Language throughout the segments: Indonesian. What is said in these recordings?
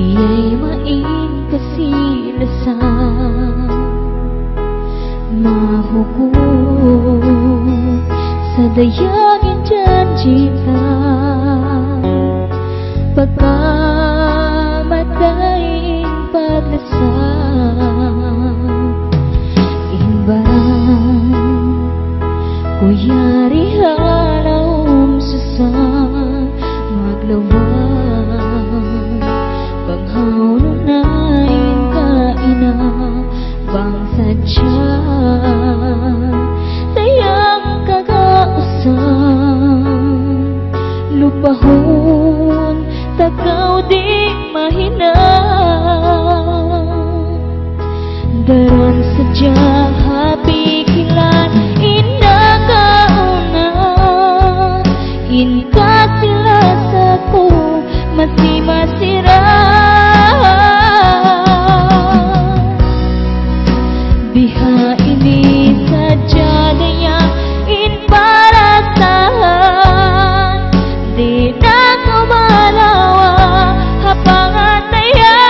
Iya'y main kasilasan mahugot sa dayagin janjita pagkamatayin paglasan inbarang kuyari halawom susan maglawang panghaununain kaina bang sadya sayang kagausan lupahon takaw di mahina daran sadya hapikilan inakauna inkasilasaku masih masira biha ini saja daya in parasahan di nako malawa hapangan tayar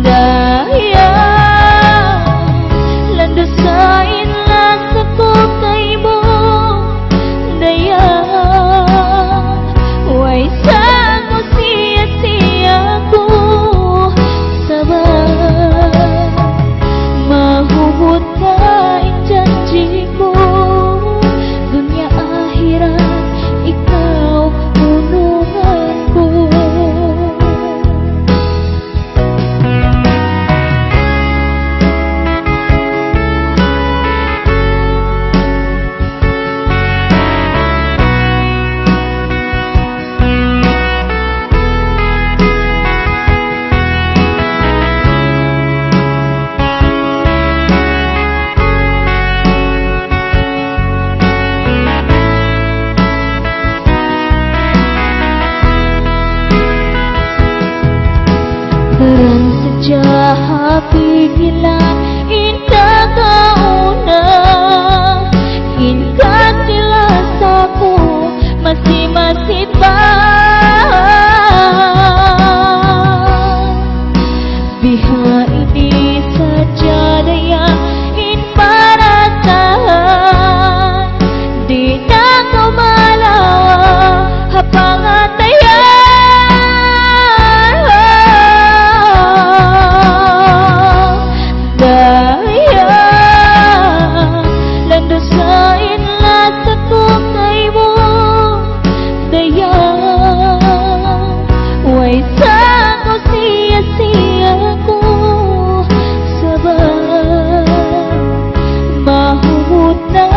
daya landusain lasaku kaimu daya way sango sia-siaku sabar mahuhut kain janjiku dunia akhirat ikaw ununganku Terang sejah pikiran indah kauna ingat jelas aku masih biha ini saja daya in parasahan di nako malawa hapangan tayar landusain lasaku kaimu daya way sango sia-siaku sabar mahuhut na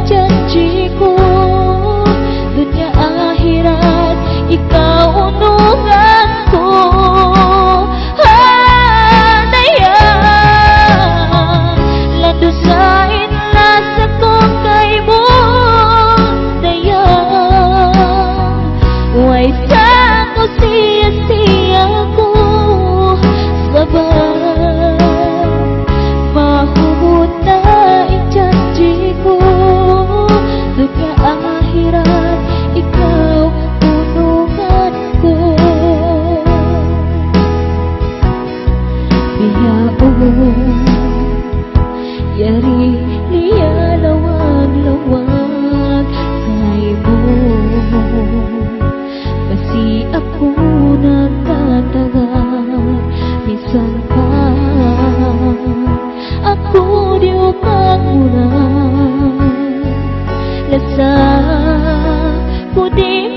janjiku dunia akhirat ikaw ununganku daya landusain lasaku kaimu daya way sango sia-siaku sabar mahuhut na janjiku dunia akhirat ikaw ununganku biya yari liya lawag-lawag kaimu masih aku nagtatagal minsan pa ako di umangunan lasa ko di